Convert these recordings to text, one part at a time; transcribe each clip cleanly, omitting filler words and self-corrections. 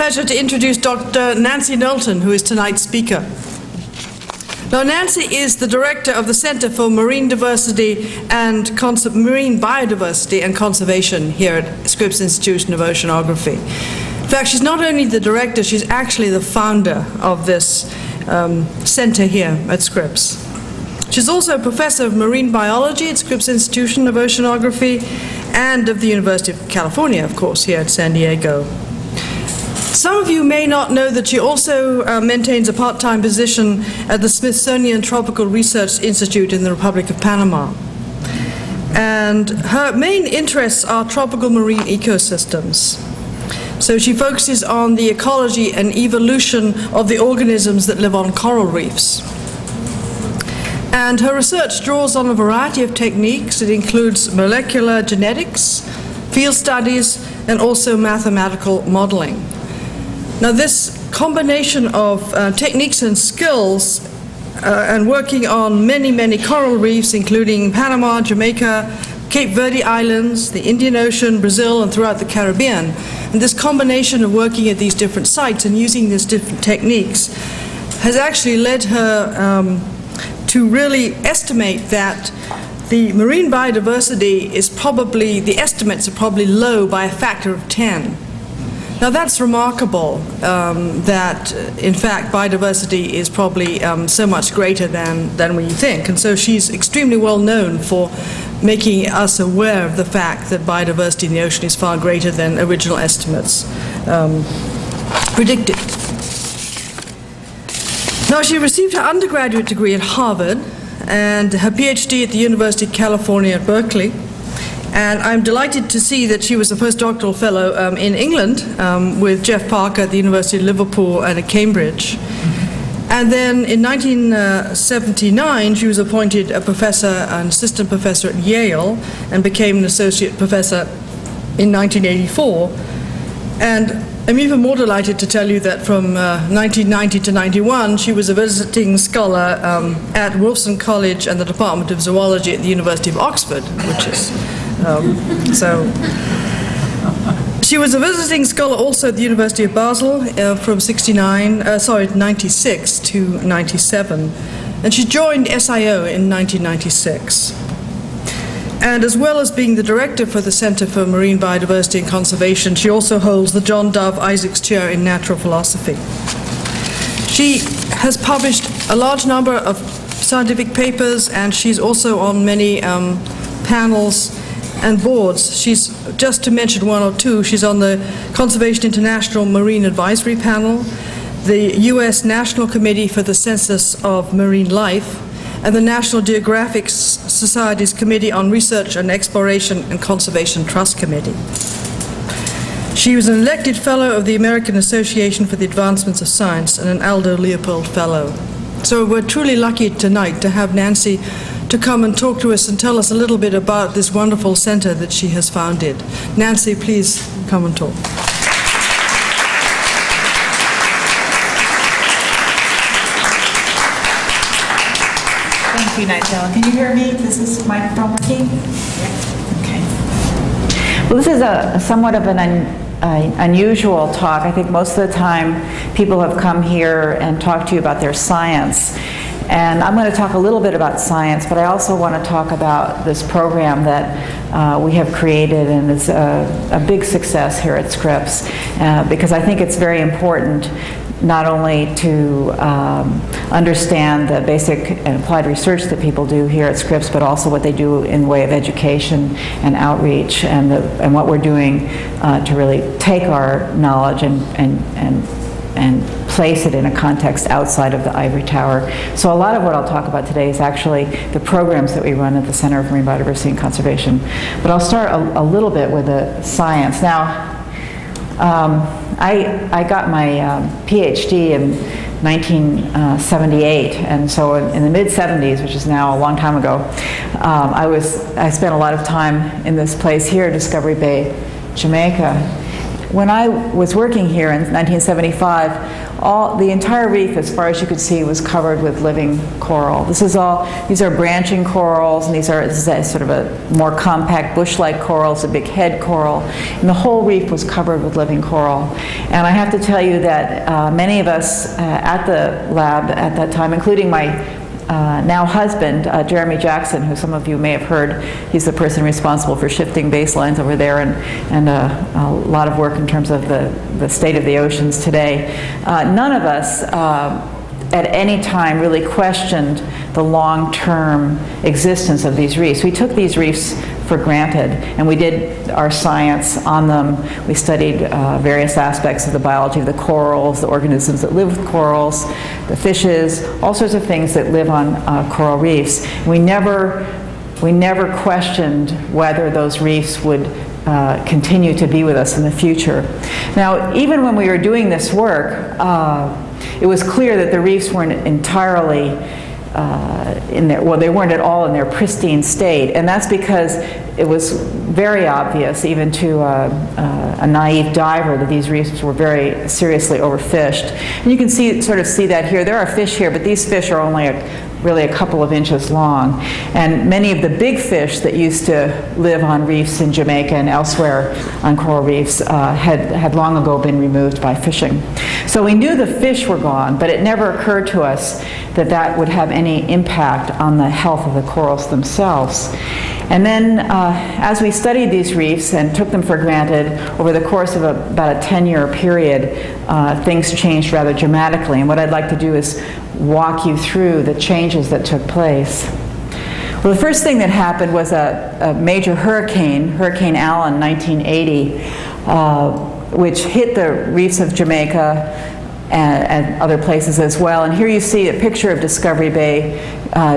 pleasure to introduce Dr. Nancy Knowlton, who is tonight's speaker. Now, Nancy is the director of the Center for Marine Biodiversity and Conservation here at Scripps Institution of Oceanography. In fact, she's not only the director, she's actually the founder of this center here at Scripps. She's also a professor of marine biology at Scripps Institution of Oceanography and of the University of California, of course, here at San Diego. Some of you may not know that she also maintains a part-time position at the Smithsonian Tropical Research Institute in the Republic of Panama. And her main interests are tropical marine ecosystems. So she focuses on the ecology and evolution of the organisms that live on coral reefs. And her research draws on a variety of techniques. It includes molecular genetics, field studies, and also mathematical modeling. Now, this combination of techniques and skills and working on many, many coral reefs, including Panama, Jamaica, Cape Verde Islands, the Indian Ocean, Brazil, and throughout the Caribbean. And this combination of working at these different sites and using these different techniques has actually led her to really estimate that the marine biodiversity is probably, the estimates are probably low by a factor of 10. Now that's remarkable, that in fact biodiversity is probably so much greater than we think. And so she's extremely well known for making us aware of the fact that biodiversity in the ocean is far greater than original estimates predicted. Now, she received her undergraduate degree at Harvard and her PhD at the University of California at Berkeley. And I'm delighted to see that she was a postdoctoral fellow in England with Jeff Parker at the University of Liverpool and at Cambridge. And then in 1979, she was appointed a professor, an assistant professor at Yale, and became an associate professor in 1984. And I'm even more delighted to tell you that from 1990 to 91, she was a visiting scholar at Wolfson College and the Department of Zoology at the University of Oxford, which is, she was a visiting scholar also at the University of Basel from 96 to 97. And she joined SIO in 1996. And as well as being the director for the Center for Marine Biodiversity and Conservation, she also holds the John Dove Isaacs Chair in Natural Philosophy. She has published a large number of scientific papers, and she's also on many panels and boards. She's, just to mention one or two, she's on the Conservation International Marine Advisory Panel, the U.S. National Committee for the Census of Marine Life, and the National Geographic Society's Committee on Research and Exploration and Conservation Trust Committee. She was an elected Fellow of the American Association for the Advancements of Science and an Aldo Leopold Fellow. So we're truly lucky tonight to have Nancy to come and talk to us and tell us a little bit about this wonderful center that she has founded. Nancy, please come and talk. Thank you, Nigel. Can you hear me? Is this microphone working? Okay. Well, this is somewhat of an unusual talk. I think most of the time people have come here and talked to you about their science. And I'm going to talk a little bit about science, but I also want to talk about this program that we have created and is a big success here at Scripps, because I think it's very important not only to understand the basic and applied research that people do here at Scripps, but also what they do in the way of education and outreach, and what we're doing to really take our knowledge and place it in a context outside of the ivory tower. So a lot of what I'll talk about today is actually the programs that we run at the Center for Marine Biodiversity and Conservation. But I'll start a little bit with the science. Now, I got my PhD in 1978, and so in the mid-70s, which is now a long time ago, I spent a lot of time in this place here, Discovery Bay, Jamaica, when I was working here in 1975, the entire reef, as far as you could see, was covered with living coral. These are branching corals, and this is a sort of a more compact bush-like corals, a big head coral, and the whole reef was covered with living coral. And I have to tell you that many of us at the lab at that time, including my now husband, Jeremy Jackson, who some of you may have heard, he's the person responsible for shifting baselines over there and a lot of work in terms of the state of the oceans today. None of us at any time really questioned the long-term existence of these reefs. We took these reefs for granted, and we did our science on them. We studied various aspects of the biology of the corals, the organisms that live with corals, the fishes, all sorts of things that live on coral reefs. We never questioned whether those reefs would continue to be with us in the future. Now, even when we were doing this work, it was clear that the reefs weren't entirely they weren't at all in their pristine state, and that's because it was very obvious, even to a naive diver, that these reefs were very seriously overfished. And you can sort of see that here. There are fish here, but these fish are only really a couple of inches long. And many of the big fish that used to live on reefs in Jamaica and elsewhere on coral reefs had long ago been removed by fishing. So we knew the fish were gone, but it never occurred to us that that would have any impact on the health of the corals themselves. And then as we studied these reefs and took them for granted, over the course of about a 10-year period, things changed rather dramatically. And what I'd like to do is walk you through the changes that took place. Well, the first thing that happened was a major hurricane, Hurricane Allen, 1980, which hit the reefs of Jamaica and other places as well. And here you see a picture of Discovery Bay,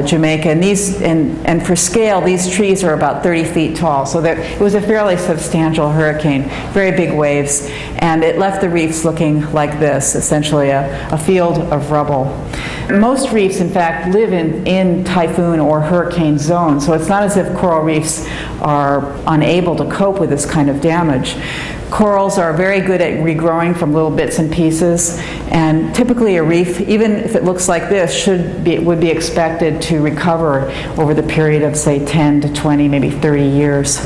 Jamaica. And for scale, these trees are about 30 feet tall. So it was a fairly substantial hurricane, very big waves. And it left the reefs looking like this, essentially a field of rubble. Most reefs, in fact, live in typhoon or hurricane zones. So it's not as if coral reefs are unable to cope with this kind of damage. Corals are very good at regrowing from little bits and pieces, and typically a reef, even if it looks like this, would be expected to recover over the period of, say, 10 to 20, maybe 30 years.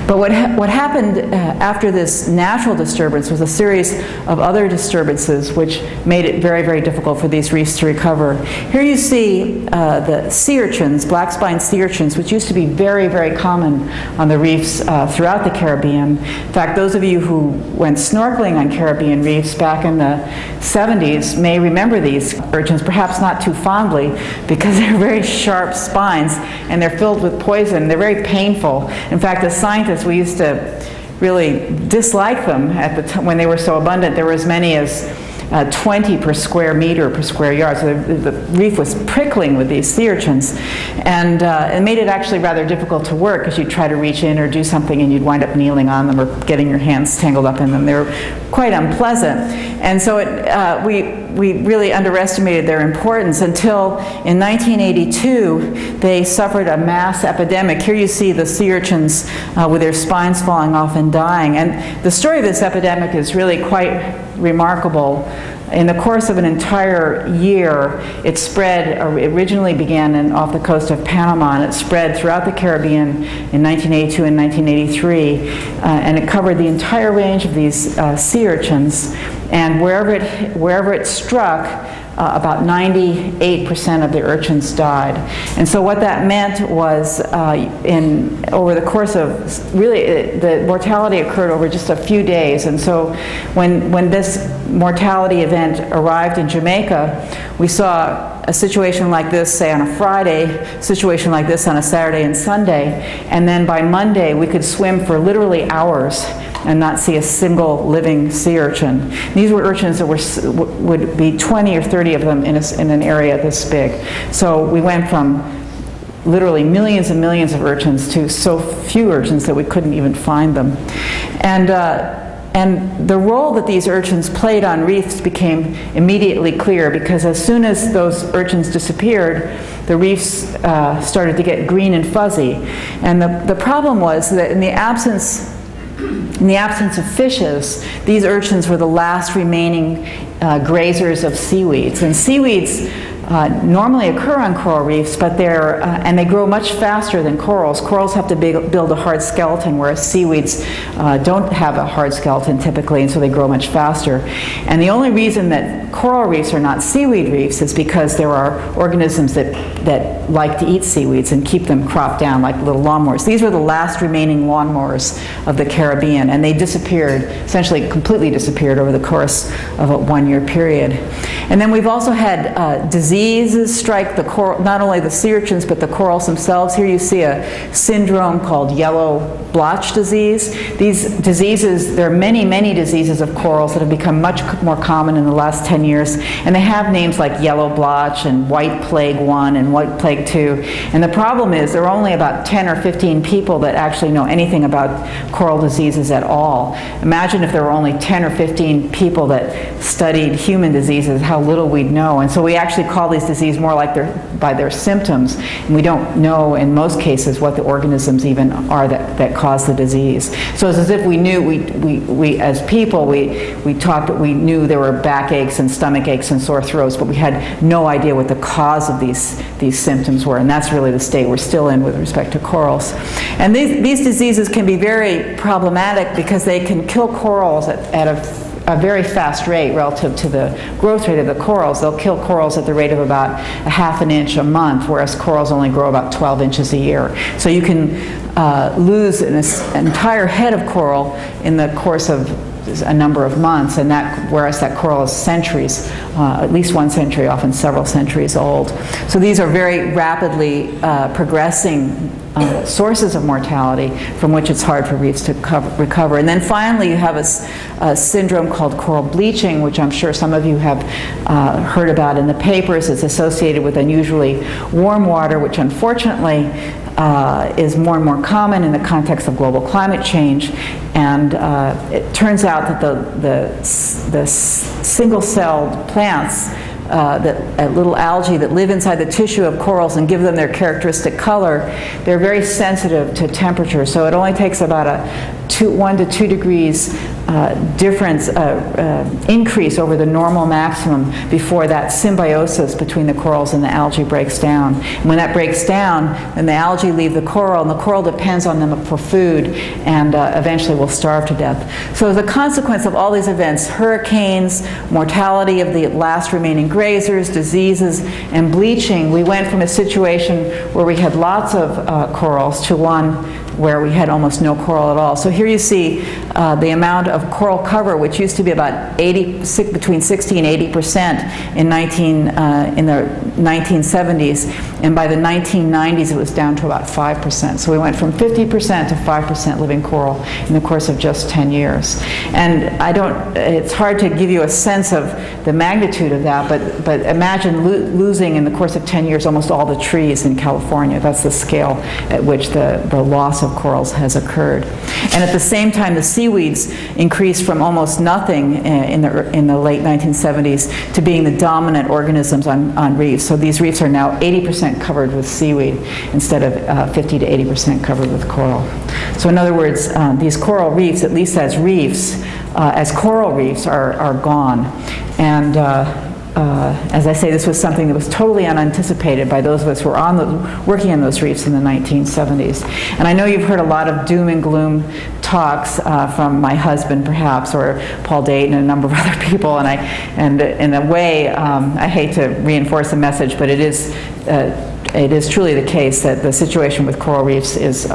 But what happened after this natural disturbance was a series of other disturbances which made it very, very difficult for these reefs to recover. Here you see the sea urchins, black-spined sea urchins, which used to be very, very common on the reefs throughout the Caribbean. In fact, those of you who went snorkeling on Caribbean reefs back in the 70s may remember these urchins, perhaps not too fondly, because they're very sharp spines and they're filled with poison. They're very painful. In fact, as scientists, we used to really dislike them at the time when they were so abundant. There were as many as 20 per square meter per square yard. So the reef was prickling with these sea urchins, and it made it actually rather difficult to work, because you'd try to reach in or do something and you'd wind up kneeling on them or getting your hands tangled up in them. They were quite unpleasant. And so we really underestimated their importance until in 1982 they suffered a mass epidemic. Here you see the sea urchins with their spines falling off and dying. And the story of this epidemic is really quite remarkable. In the course of an entire year, it spread. It originally began off the coast of Panama, and it spread throughout the Caribbean in 1982 and 1983, and it covered the entire range of these sea urchins. And wherever it struck, about 98% of the urchins died. And so what that meant was, over the course of, really, the mortality occurred over just a few days. And so when this mortality event arrived in Jamaica, we saw a situation like this, say, on a Friday, a situation like this on a Saturday and Sunday, and then by Monday we could swim for literally hours and not see a single living sea urchin. These were urchins that would be 20 or 30 of them in an area this big. So we went from literally millions and millions of urchins to so few urchins that we couldn't even find them. And the role that these urchins played on reefs became immediately clear, because as soon as those urchins disappeared, the reefs started to get green and fuzzy. And the problem was that in the absence in the absence of fishes, these urchins were the last remaining grazers of seaweeds. And seaweeds normally occur on coral reefs, but and they grow much faster than corals. Corals have to build a hard skeleton, whereas seaweeds don't have a hard skeleton typically, and so they grow much faster. And the only reason that coral reefs are not seaweed reefs is because there are organisms that like to eat seaweeds and keep them cropped down like little lawnmowers. These were the last remaining lawnmowers of the Caribbean, and they disappeared, essentially completely disappeared over the course of a one-year period. And then we've also had diseases strike the coral, not only the sea urchins, but the corals themselves. Here you see a syndrome called yellow blotch disease. These diseases, there are many, many diseases of corals that have become much more common in the last 10 years, and they have names like yellow blotch and white plague 1 and white plague 2. And the problem is there are only about 10 or 15 people that actually know anything about coral diseases at all. Imagine if there were only 10 or 15 people that studied human diseases, how little we'd know. And so we actually call these diseases more like by their symptoms, and we don't know in most cases what the organisms even are that cause the disease. So it's as if we knew, we as people, we knew there were backaches and stomach aches and sore throats, but we had no idea what the cause of these symptoms were, and that's really the state we're still in with respect to corals. And these diseases can be very problematic because they can kill corals at a very fast rate relative to the growth rate of the corals. They'll kill corals at the rate of about a ½ an inch a month, whereas corals only grow about 12 inches a year. So you can lose an entire head of coral in the course of a number of months, and whereas that coral is centuries, at least 1 century, often several centuries old. So these are very rapidly progressing sources of mortality from which it's hard for reefs to recover. And then finally you have a syndrome called coral bleaching, which I'm sure some of you have heard about in the papers. It's associated with unusually warm water, which unfortunately is more and more common in the context of global climate change. And it turns out that the single-celled plants, little algae that live inside the tissue of corals and give them their characteristic color, they're very sensitive to temperature. So it only takes about a 1 to 2 degrees difference, increase over the normal maximum before that symbiosis between the corals and the algae breaks down. And when that breaks down, then the algae leave the coral, and the coral depends on them for food, and eventually will starve to death. So as a consequence of all these events, hurricanes, mortality of the last remaining grazers, diseases, and bleaching, we went from a situation where we had lots of corals to one where we had almost no coral at all. So here you see the amount of coral cover, which used to be about between 60 and 80% in the 1970s, and by the 1990s it was down to about 5%. So we went from 50% to 5% living coral in the course of just 10 years. And it's hard to give you a sense of the magnitude of that, but imagine losing in the course of 10 years almost all the trees in California. That's the scale at which the loss of corals has occurred. And at the same time, the seaweeds increased from almost nothing in the late 1970s to being the dominant organisms on reefs. So these reefs are now 80% covered with seaweed instead of 50 to 80% covered with coral. So in other words, these coral reefs, at least as reefs, as coral reefs, are gone. And as I say, this was something that was totally unanticipated by those of us who were working on those reefs in the 1970s. And I know you've heard a lot of doom and gloom talks from my husband, perhaps, or Paul Dayton and a number of other people. And in a way, I hate to reinforce the message, but it is truly the case that the situation with coral reefs is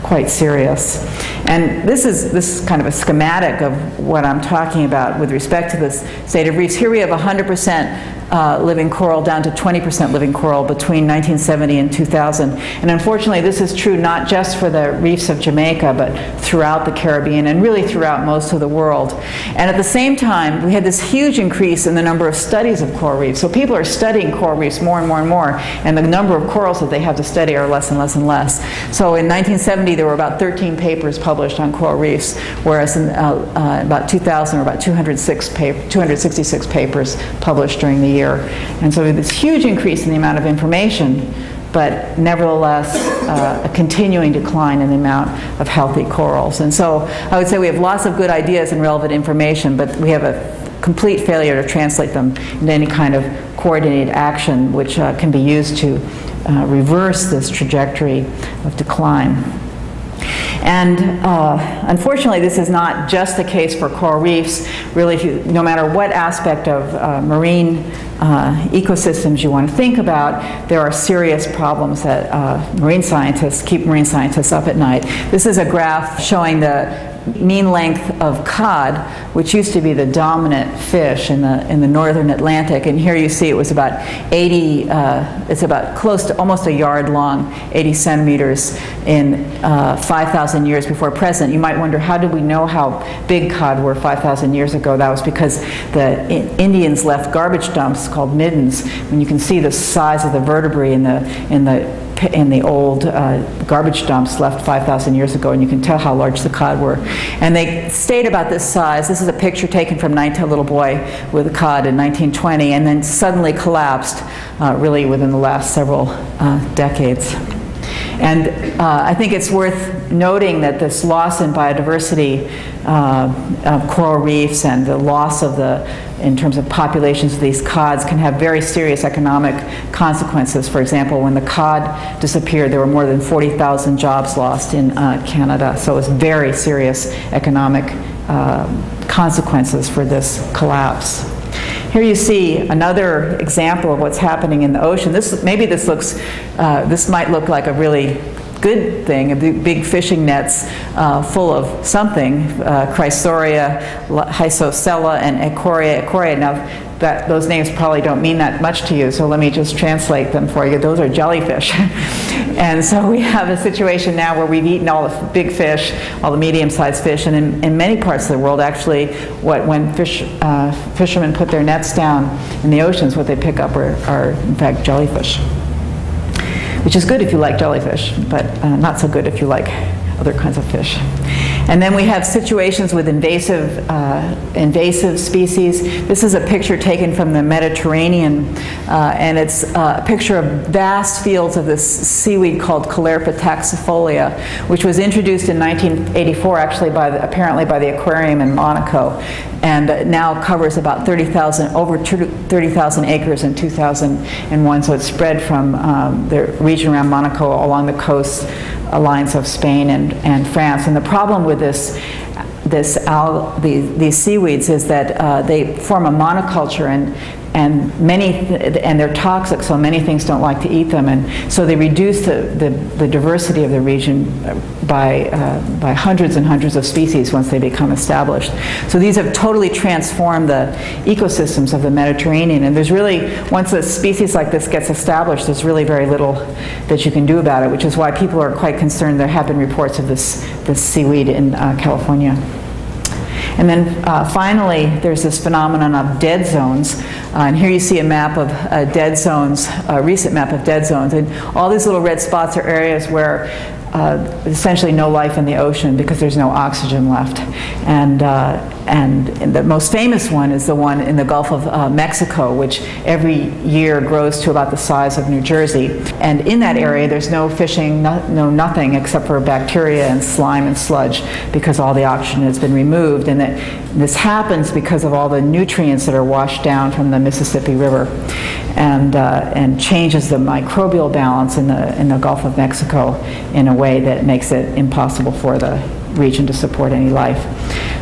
quite serious. And this is kind of a schematic of what I'm talking about with respect to this state of reefs. Here we have 100% living coral down to 20% living coral between 1970 and 2000. And unfortunately, this is true not just for the reefs of Jamaica, but throughout the Caribbean and really throughout most of the world. And at the same time, we had this huge increase in the number of studies of coral reefs. So people are studying coral reefs more and more and more, and the number of corals that they have to study are less and less and less. So in 1970, there were about 13 papers published on coral reefs, whereas in about 2000, there were about 266 papers published during the year. And so this huge increase in the amount of information, but nevertheless a continuing decline in the amount of healthy corals. And so I would say we have lots of good ideas and relevant information, but we have a complete failure to translate them into any kind of coordinated action which can be used to reverse this trajectory of decline. And unfortunately, this is not just the case for coral reefs. Really, no matter what aspect of marine ecosystems you want to think about, there are serious problems that keep marine scientists up at night. This is a graph showing the mean length of cod, which used to be the dominant fish in the northern Atlantic, and here you see it was about 80. It's about close to almost a yard long, 80 centimeters in 5,000 years before present. You might wonder, how did we know how big cod were 5,000 years ago? That was because the Indians left garbage dumps called middens, and you can see the size of the vertebrae in the old garbage dumps left 5,000 years ago, and you can tell how large the cod were. And they stayed about this size. This is a picture taken from a little boy with a cod in 1920, and then suddenly collapsed really within the last several decades. And I think it's worth noting that this loss in biodiversity of coral reefs and the loss of in terms of populations of these cods can have very serious economic consequences. For example, when the cod disappeared, there were more than 40,000 jobs lost in Canada. So it's very serious economic consequences for this collapse. Here you see another example of what's happening in the ocean. This might look like a really good thing, a big fishing nets full of something, Chrysoria, Hysocella, and Echorea. Now, those names probably don't mean that much to you, so let me just translate them for you. Those are jellyfish. And so we have a situation now where we've eaten all the big fish, all the medium-sized fish, and in many parts of the world, actually, when fishermen put their nets down in the oceans, what they pick up are in fact, jellyfish. Which is good if you like jellyfish, but not so good if you like other kinds of fish. And then we have situations with invasive species. This is a picture taken from the Mediterranean, and it's a picture of vast fields of this seaweed called Caulerpa taxifolia, which was introduced in 1984, actually apparently by the aquarium in Monaco, and now covers about over 30,000 acres in 2001. So it's spread from the region around Monaco along the coast lines of Spain and France. And the problem with these seaweeds is that they form a monoculture, and they're toxic, so many things don't like to eat them, and so they reduce the diversity of the region by hundreds and hundreds of species once they become established. So these have totally transformed the ecosystems of the Mediterranean, and there's really, once a species like this gets established, there's really very little that you can do about it, which is why people are quite concerned. There have been reports of this seaweed in California. And then finally, there's this phenomenon of dead zones. And here you see a map of dead zones, a recent map of dead zones. And all these little red spots are areas where essentially no life in the ocean because there's no oxygen left. And the most famous one is the one in the Gulf of Mexico, which every year grows to about the size of New Jersey. And in that area, there's no fishing, no nothing except for bacteria and slime and sludge because all the oxygen has been removed. And this happens because of all the nutrients that are washed down from the Mississippi River, and changes the microbial balance in the Gulf of Mexico in a way that makes it impossible for the region to support any life.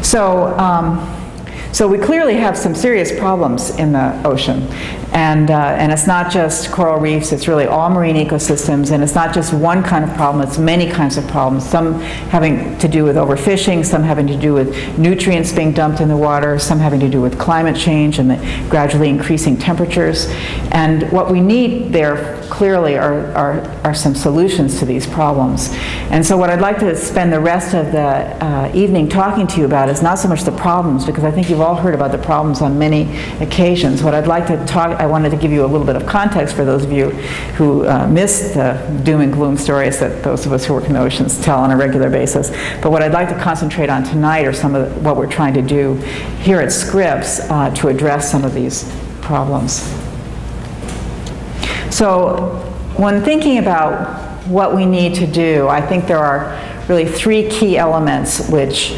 So we clearly have some serious problems in the ocean, and it's not just coral reefs, it's really all marine ecosystems, and it's not just one kind of problem, it's many kinds of problems, some having to do with overfishing, some having to do with nutrients being dumped in the water, some having to do with climate change and the gradually increasing temperatures. And what we need there clearly are some solutions to these problems. And so what I'd like to spend the rest of the evening talking to you about is not so much the problems, because I think you've all heard about the problems on many occasions. What I'd like to I wanted to give you a little bit of context for those of you who miss the doom and gloom stories that those of us who work in the oceans tell on a regular basis. But what I'd like to concentrate on tonight are some of what we're trying to do here at Scripps to address some of these problems. So when thinking about what we need to do, I think there are really three key elements which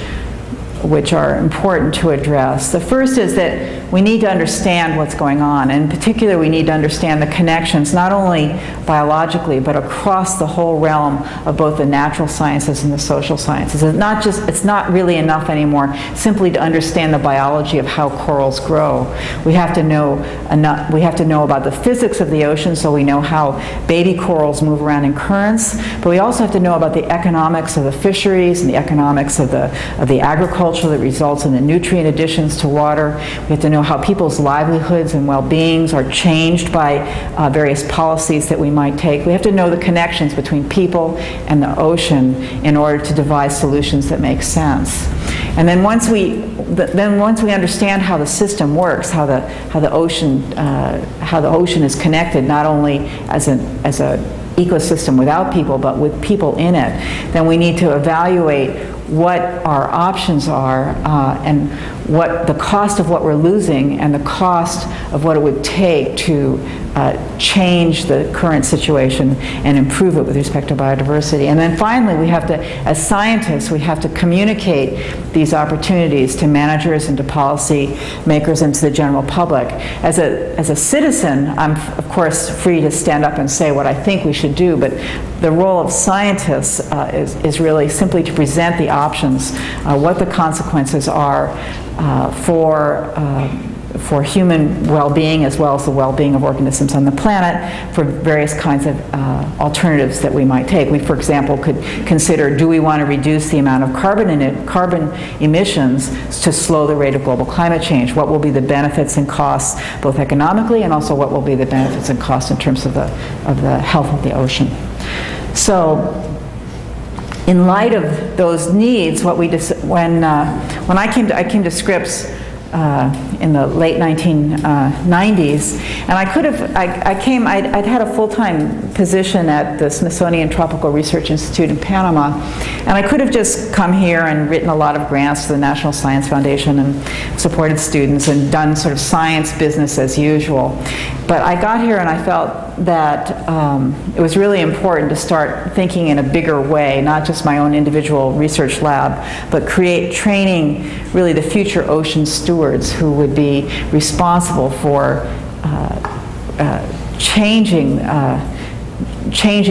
are important to address. The first is that we need to understand what's going on. And in particular, we need to understand the connections, not only biologically, but across the whole realm of both the natural sciences and the social sciences. It's not really enough anymore simply to understand the biology of how corals grow. We have to know about the physics of the ocean, so we know how baby corals move around in currents, but we also have to know about the economics of the fisheries and the economics of the agriculture that results in the nutrient additions to water. We have to know how people's livelihoods and well-beings are changed by various policies that we might take. We have to know the connections between people and the ocean in order to devise solutions that make sense. And then once we understand how the system works, how the ocean is connected, not only as an ecosystem without people, but with people in it, then we need to evaluate what our options are and what the cost of what we're losing and the cost of what it would take to change the current situation and improve it with respect to biodiversity. And then finally, we have to, as scientists, we have to communicate these opportunities to managers and to policy makers and to the general public. As a citizen, I'm of course free to stand up and say what I think we should do, but the role of scientists is really simply to present the options, what the consequences are for human well-being as well as the well-being of organisms on the planet for various kinds of alternatives that we might take. We, for example, could consider, do we want to reduce the amount of carbon emissions to slow the rate of global climate change? What will be the benefits and costs, both economically, and also what will be the benefits and costs in terms of the health of the ocean? So, in light of those needs, what we when I came to Scripps in the late 1990s, and I'd had a full-time position at the Smithsonian Tropical Research Institute in Panama, and I could have just come here and written a lot of grants to the National Science Foundation and supported students and done sort of science business as usual. But I got here and I felt that it was really important to start thinking in a bigger way, not just my own individual research lab, but create training really the future ocean stewards who would be responsible for changing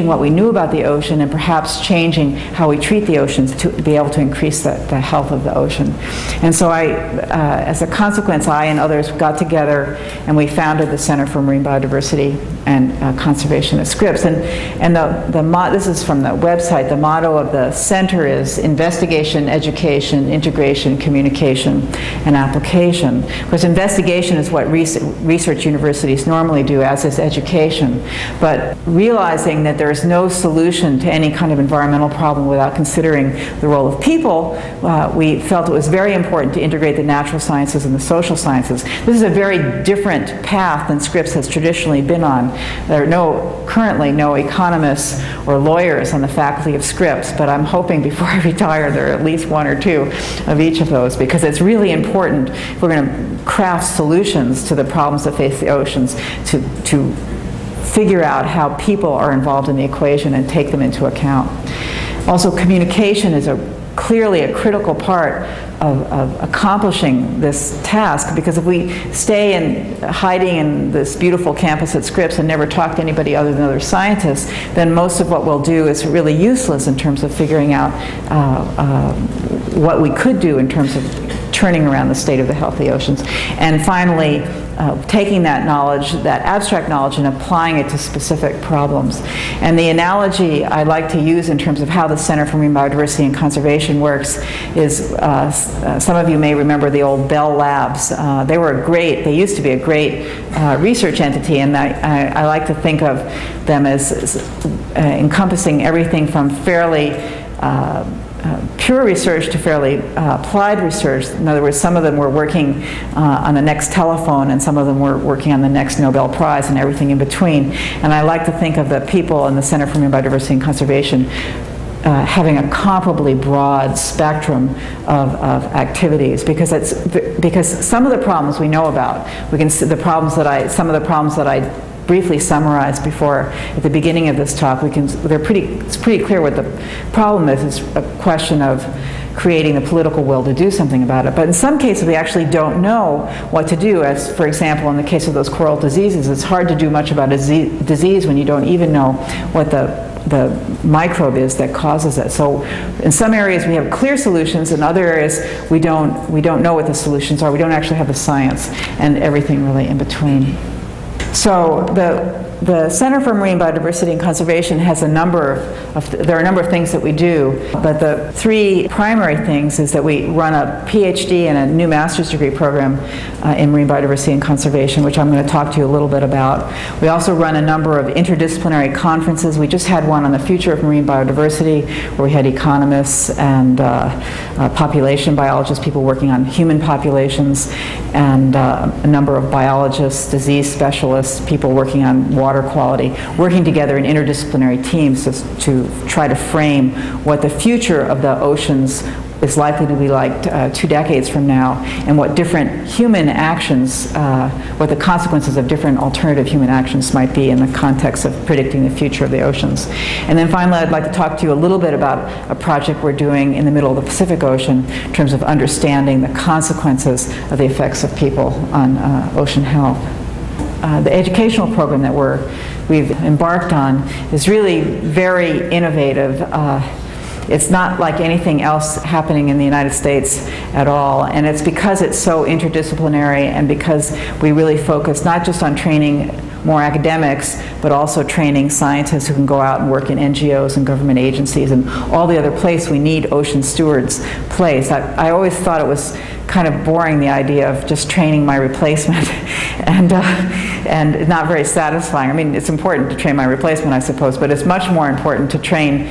what we knew about the ocean and perhaps changing how we treat the oceans to be able to increase the health of the ocean. And so as a consequence, I and others got together and we founded the Center for Marine Biodiversity and Conservation at Scripps. And this is from the website. The motto of the center is investigation, education, integration, communication, and application. Of course, investigation is what research universities normally do, as is education. But realizing that there is no solution to any kind of environmental problem without considering the role of people, we felt it was very important to integrate the natural sciences and the social sciences. This is a very different path than Scripps has traditionally been on. There are currently no economists or lawyers on the faculty of Scripps, but I'm hoping before I retire there are at least one or two of each of those, because it's really important if we're going to craft solutions to the problems that face the oceans to figure out how people are involved in the equation and take them into account. Also, communication is clearly a critical part of accomplishing this task, because if we stay hiding in this beautiful campus at Scripps and never talk to anybody other than other scientists, then most of what we'll do is really useless in terms of figuring out what we could do in terms of turning around the state of the health of the oceans. And finally, taking that knowledge, that abstract knowledge, and applying it to specific problems. And the analogy I like to use in terms of how the Center for Marine Biodiversity and Conservation works is, some of you may remember the old Bell Labs. They used to be a great research entity, and I like to think of them as encompassing everything from fairly pure research to fairly applied research. In other words, some of them were working on the next telephone, and some of them were working on the next Nobel Prize, and everything in between. And I like to think of the people in the Center for Marine Biodiversity and Conservation having a comparably broad spectrum of activities, because some of the problems we know about. We can see some of the problems that I briefly summarize before, at the beginning of this talk, it's pretty clear what the problem is. It's a question of creating the political will to do something about it. But in some cases, we actually don't know what to do. As, for example, in the case of those coral diseases, it's hard to do much about a disease when you don't even know what the microbe is that causes it. So in some areas we have clear solutions, in other areas we don't know what the solutions are. We don't actually have the science, and everything really in between. So the Center for Marine Biodiversity and Conservation has there are a number of things that we do, but the three primary things is that we run a PhD and a new master's degree program in Marine Biodiversity and Conservation, which I'm going to talk to you a little bit about. We also run a number of interdisciplinary conferences. We just had one on the future of marine biodiversity, where we had economists and population biologists, people working on human populations, and a number of biologists, disease specialists, people working on water quality, working together in interdisciplinary teams to try to frame what the future of the oceans is likely to be like 2 decades from now, and what different human actions, what the consequences of different alternative human actions might be in the context of predicting the future of the oceans. And then finally, I'd like to talk to you a little bit about a project we're doing in the middle of the Pacific Ocean in terms of understanding the consequences of the effects of people on ocean health. The educational program that we've embarked on is really very innovative. It's not like anything else happening in the United States at all, and it's because it's so interdisciplinary, and because we really focus not just on training more academics, but also training scientists who can go out and work in NGOs and government agencies and all the other places we need ocean stewards place. I always thought it was kind of boring, the idea of just training my replacement, and not very satisfying. I mean, it's important to train my replacement, I suppose, but it's much more important to train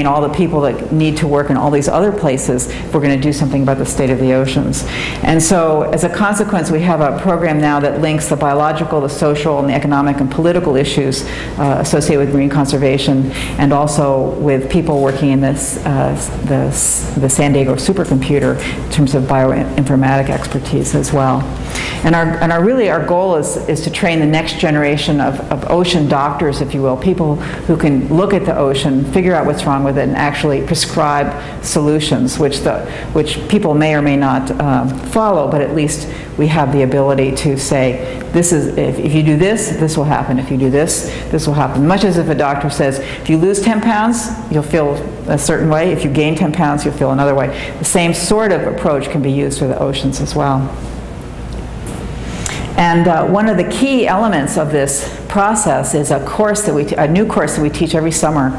all the people that need to work in all these other places if we're going to do something about the state of the oceans. And so, as a consequence, we have a program now that links the biological, the social, and the economic and political issues associated with marine conservation, and also with people working in the San Diego supercomputer in terms of bioinformatic expertise as well. And our goal is to train the next generation of ocean doctors, if you will, people who can look at the ocean, figure out what's wrong with it, and actually prescribe solutions, which people may or may not follow, but at least we have the ability to say, this is, if you do this, this will happen. If you do this, this will happen. Much as if a doctor says, if you lose 10 pounds, you'll feel a certain way. If you gain 10 pounds, you'll feel another way. The same sort of approach can be used for the oceans as well. And one of the key elements of this process is a new course that we teach every summer.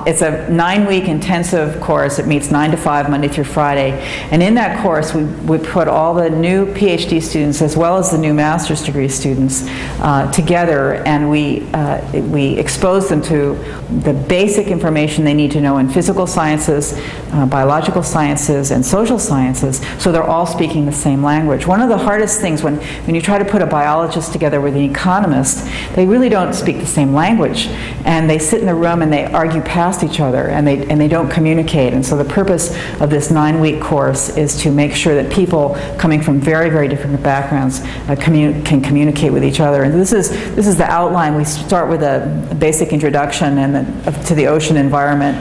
It's a 9-week intensive course. It meets 9 to 5, Monday through Friday. And in that course, we put all the new PhD students as well as the new master's degree students together, and we expose them to the basic information they need to know in physical sciences, biological sciences, and social sciences, so they're all speaking the same language. One of the hardest things when you try to put a biologist together with an economist, they really don't speak the same language, and they sit in the room and they argue past each other, and they don't communicate. And so the purpose of this 9-week course is to make sure that people coming from very, very different backgrounds can communicate with each other. And this is the outline. We start with a basic introduction to the ocean environment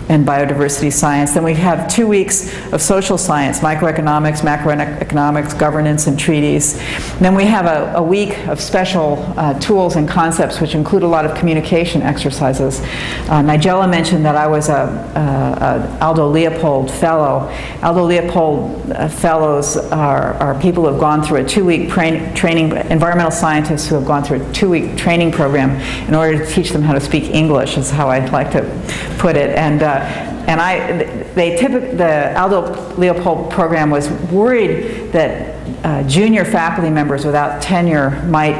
and biodiversity science. Then we have 2 weeks of social science, microeconomics, macroeconomics, governance, and treaties. And then we have a week of special tools and concepts, which include a lot of communication exercises. Nigella mentioned that I was a Aldo Leopold Fellow. Aldo Leopold Fellows are people who have gone through a 2-week training, environmental scientists who have gone through a 2-week training program in order to teach them how to speak English, is how I'd like to put it. The Aldo Leopold program was worried that junior faculty members without tenure might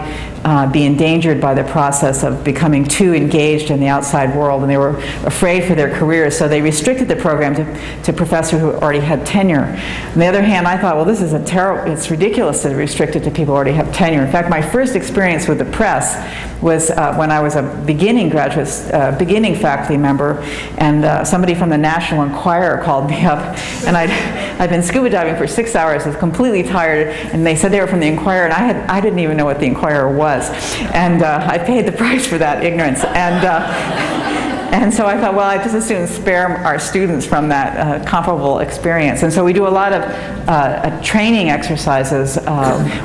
be endangered by the process of becoming too engaged in the outside world, and they were afraid for their careers, so they restricted the program to professors who already had tenure. On the other hand, I thought, well, this is it's ridiculous to restrict it to people who already have tenure. In fact, my first experience with the press was when I was a beginning faculty member, and somebody from the National Enquirer called me up, and I'd I'd been scuba diving for 6 hours, I was completely tired, and they said they were from the Inquirer, and I didn't even know what the Inquirer was. And I paid the price for that ignorance. And so I thought, well, I'd just as soon spare our students from that comparable experience. And so we do a lot of training exercises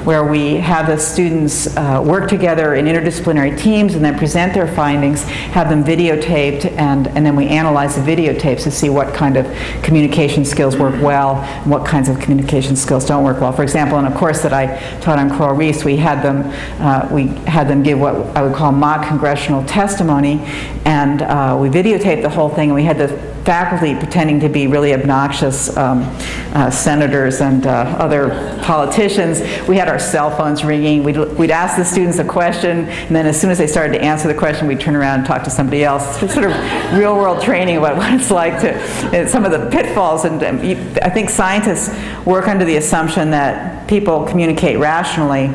where we have the students work together in interdisciplinary teams and then present their findings, have them videotaped, and then we analyze the videotapes to see what kind of communication skills work well and what kinds of communication skills don't work well. For example, in a course that I taught on coral reefs, we had them give what I would call mock congressional testimony, and we videotaped the whole thing, and we had the faculty pretending to be really obnoxious senators and other politicians. We had our cell phones ringing. We'd ask the students a question, and then as soon as they started to answer the question, we'd turn around and talk to somebody else. It's sort of real-world training about what it's like to, some of the pitfalls. And I think scientists work under the assumption that people communicate rationally,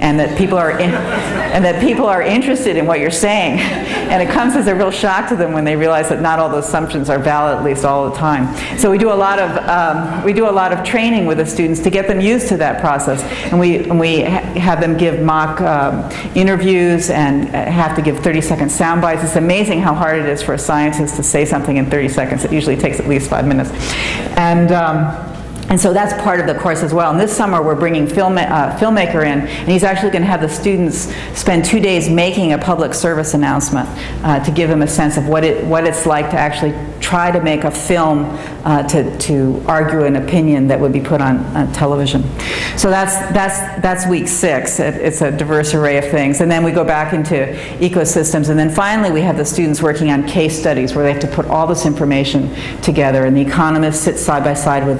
and that people are interested in what you're saying, and it comes as a real shock to them when they realize that not all the assumptions are valid, at least all the time. So we do a lot of training with the students to get them used to that process, and we have them give mock interviews and have to give 30-second sound bites. It's amazing how hard it is for a scientist to say something in 30 seconds. It usually takes at least 5 minutes, and so that's part of the course as well. And this summer we're bringing filmmaker in, and he's actually going to have the students spend 2 days making a public service announcement to give them a sense of what it's like to actually try to make a film to argue an opinion that would be put on television. So that's week 6. It's a diverse array of things. And then we go back into ecosystems, and then finally we have the students working on case studies where they have to put all this information together, and the economists sit side by side with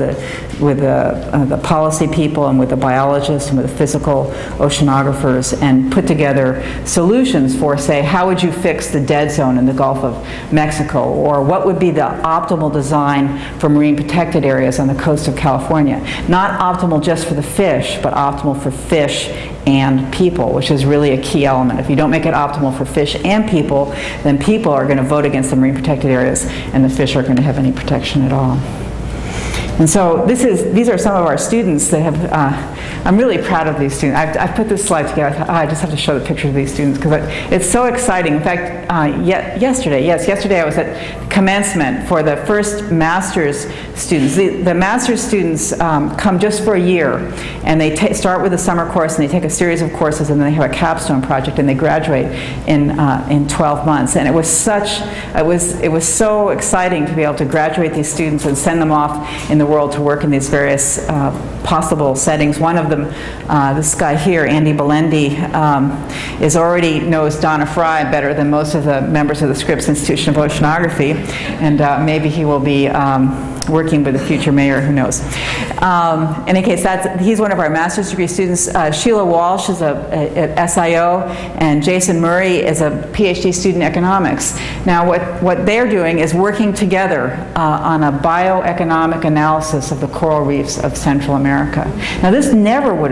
the policy people and with the biologists and with the physical oceanographers, and put together solutions for, say, how would you fix the dead zone in the Gulf of Mexico, or what would be the optimal design for marine protected areas on the coast of California. Not optimal just for the fish, but optimal for fish and people, which is really a key element. If you don't make it optimal for fish and people, then people are going to vote against the marine protected areas, and the fish aren't going to have any protection at all. And so these are some of our students that have, I'm really proud of these students. I've put this slide together. I thought, I just have to show the pictures of these students because it's so exciting. In fact, yesterday I was at commencement for the first master's students. The master's students come just for a year, and they start with a summer course, and they take a series of courses, and then they have a capstone project, and they graduate in 12 months. And it was so exciting to be able to graduate these students and send them off in the world to work in these various possible settings. One of them, this guy here, Andy Belendi, already knows Donna Fry better than most of the members of the Scripps Institution of Oceanography, and maybe he will be working with the future mayor, who knows. In any case, he's one of our master's degree students. Sheila Walsh is at SIO, and Jason Murray is a PhD student in economics. Now, what they're doing is working together on a bioeconomic analysis of the coral reefs of Central America. Now, this never would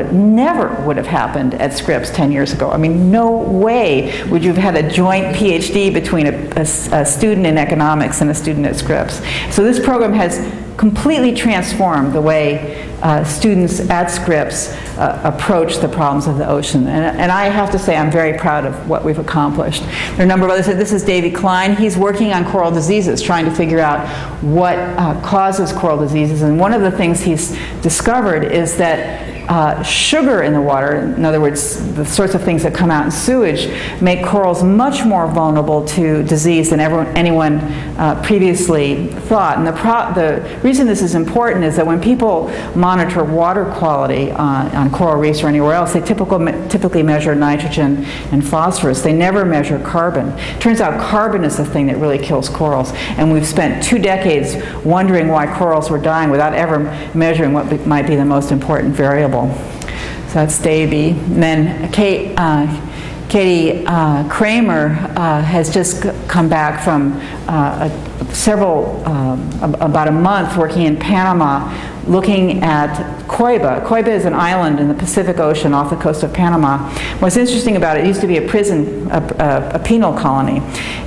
have happened at Scripps 10 years ago. I mean, no way would you have had a joint PhD between a student in economics and a student at Scripps. So this program has completely transformed the way students at Scripps approach the problems of the ocean. And I have to say I'm very proud of what we've accomplished. There are a number of others. This is David Klein. He's working on coral diseases, trying to figure out what causes coral diseases. And one of the things he's discovered is that sugar in the water, in other words, the sorts of things that come out in sewage, make corals much more vulnerable to disease than anyone previously thought. And the reason this is important is that when people monitor water quality on coral reefs or anywhere else, they typically measure nitrogen and phosphorus. They never measure carbon. It turns out carbon is the thing that really kills corals, and we've spent 2 decades wondering why corals were dying without ever measuring what might be the most important variable. So that's Davy. And then Katie Kramer has just come back from about a month working in Panama looking at Coiba. Coiba is an island in the Pacific Ocean off the coast of Panama. What's interesting about it, it used to be a prison, a penal colony.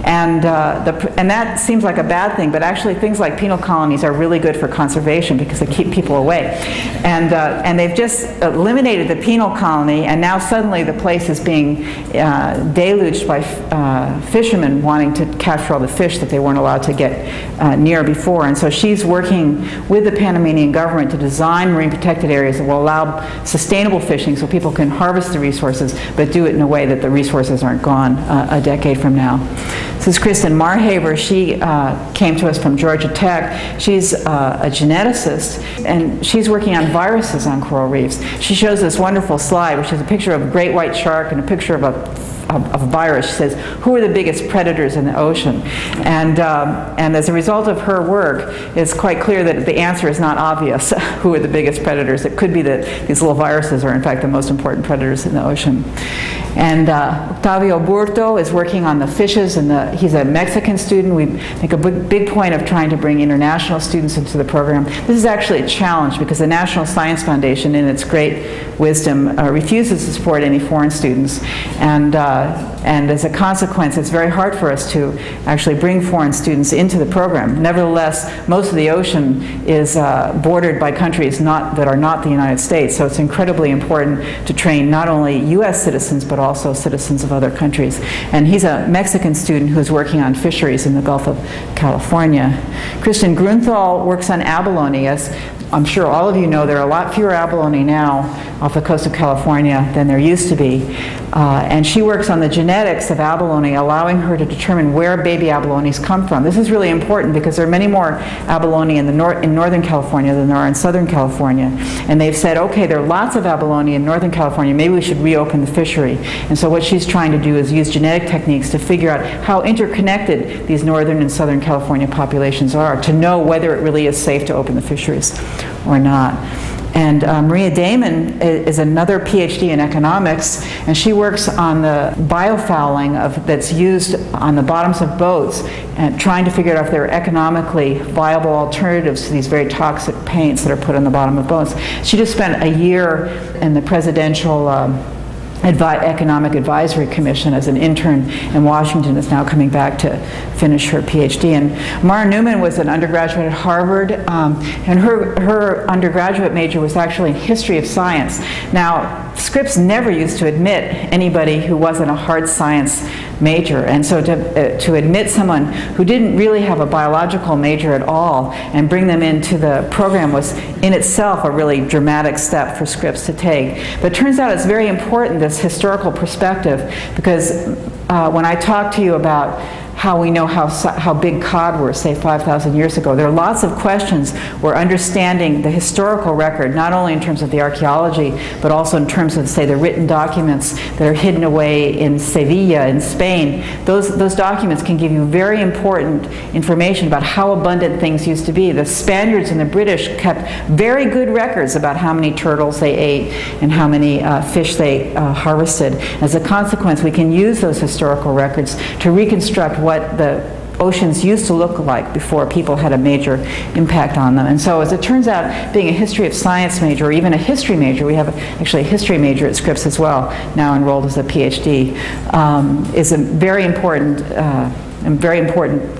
And that seems like a bad thing, but actually things like penal colonies are really good for conservation because they keep people away. And they've just eliminated the penal colony, and now suddenly the place is being deluged by fishermen wanting to capture all the fish that they weren't allowed to get near before. And so she's working with the Panamanian government to design marine protected areas that will allow sustainable fishing so people can harvest the resources, but do it in a way that the resources aren't gone a decade from now. This is Cristina Maher. She came to us from Georgia Tech. She's a geneticist, and she's working on viruses on coral reefs. She shows this wonderful slide, which is a picture of a great white shark and a picture of a virus. She says, who are the biggest predators in the ocean? And as a result of her work, it's quite clear that the answer is not obvious. Who are the biggest predators? It could be that these little viruses are in fact the most important predators in the ocean. And Octavio Burto is working on the fishes, and he's a Mexican student. We make a big point of trying to bring international students into the program. This is actually a challenge because the National Science Foundation, in its great wisdom, refuses to support any foreign students. And as a consequence, it's very hard for us to actually bring foreign students into the program. Nevertheless, most of the ocean is bordered by countries that are not the United States, so it's incredibly important to train not only US citizens, but also citizens of other countries. And he's a Mexican student who's working on fisheries in the Gulf of California. Christian Grunthal works on abalone. As I'm sure all of you know, there are a lot fewer abalone now off the coast of California than there used to be. And she works on the genetics of abalone, allowing her to determine where baby abalones come from. This is really important because there are many more abalone in Northern California than there are in Southern California. And they've said, okay, there are lots of abalone in Northern California, maybe we should reopen the fishery. And so what she's trying to do is use genetic techniques to figure out how interconnected these Northern and Southern California populations are, to know whether it really is safe to open the fisheries or not. And Maria Damon is another PhD in economics, and she works on the biofouling that's used on the bottoms of boats, and trying to figure out if there are economically viable alternatives to these very toxic paints that are put on the bottom of boats. She just spent a year in the presidential Economic Advisory Commission as an intern in Washington, is now coming back to finish her PhD. And Mara Newman was an undergraduate at Harvard, and her undergraduate major was actually in history of science. Now, Scripps never used to admit anybody who wasn't a hard science major, and so to admit someone who didn't really have a biological major at all and bring them into the program was in itself a really dramatic step for Scripps to take. But it turns out it's very important, this historical perspective, because when I talk to you about how we know how big cod were, say, 5,000 years ago. There are lots of questions where understanding the historical record, not only in terms of the archaeology, but also in terms of, say, the written documents that are hidden away in Sevilla in Spain. Those documents can give you very important information about how abundant things used to be. The Spaniards and the British kept very good records about how many turtles they ate and how many fish they harvested. As a consequence, we can use those historical records to reconstruct what the oceans used to look like before people had a major impact on them. And so as it turns out, being a history of science major, or even a history major, we have actually a history major at Scripps as well, now enrolled as a PhD, is a very important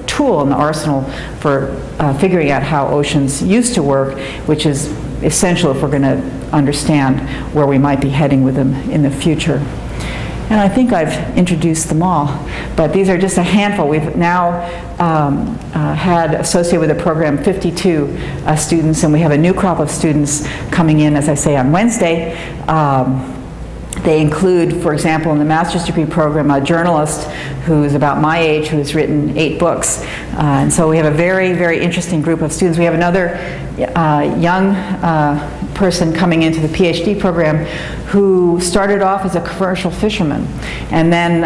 tool in the arsenal for figuring out how oceans used to work, which is essential if we're going to understand where we might be heading with them in the future. And I think I've introduced them all, but these are just a handful. We've now had associated with the program 52 students, and we have a new crop of students coming in, as I say, on Wednesday. They include, for example, in the master's degree program, a journalist who's about my age who's written 8 books. And so we have a very, very interesting group of students. We have another young person coming into the PhD program who started off as a commercial fisherman and then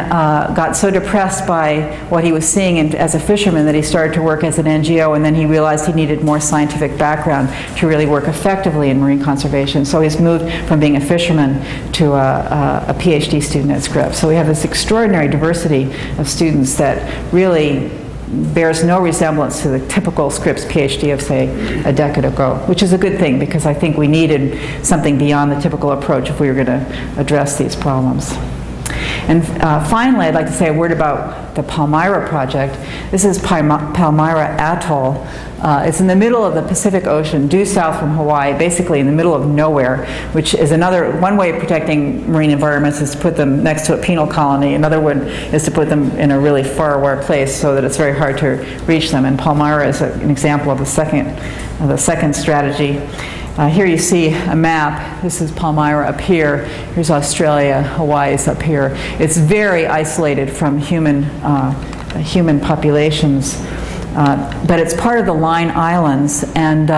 got so depressed by what he was seeing as a fisherman that he started to work as an NGO, and then he realized he needed more scientific background to really work effectively in marine conservation. So he's moved from being a fisherman to a PhD student at Scripps. So we have this extraordinary diversity of students that really bears no resemblance to the typical Scripps PhD of, say, a decade ago, which is a good thing, because I think we needed something beyond the typical approach if we were going to address these problems. And finally, I'd like to say a word about the Palmyra project. This is Palmyra Atoll. It's in the middle of the Pacific Ocean, due south from Hawaii, basically in the middle of nowhere, which is one way of protecting marine environments is to put them next to a penal colony. Another one is to put them in a really far away place so that it's very hard to reach them. And Palmyra is an example of the second strategy. Here you see a map. This is Palmyra up here. Here's Australia. Hawaii is up here. It's very isolated from human populations. But it's part of the Line Islands, and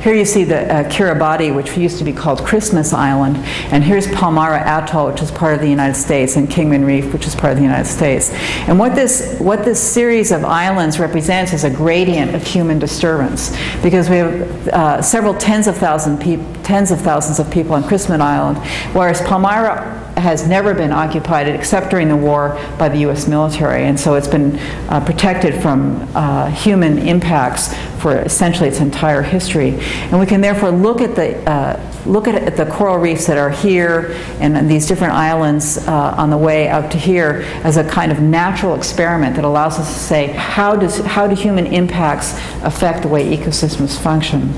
here you see the Kiribati, which used to be called Christmas Island, and here's Palmyra Atoll, which is part of the United States, and Kingman Reef, which is part of the United States. And what this series of islands represents is a gradient of human disturbance, because we have several tens of thousands of people on Christmas Island, whereas Palmyra has never been occupied except during the war by the U.S. military, and so it's been protected from human impacts for essentially its entire history. And we can therefore look at the coral reefs that are here and these different islands on the way out to here as a kind of natural experiment that allows us to say, how do human impacts affect the way ecosystems function?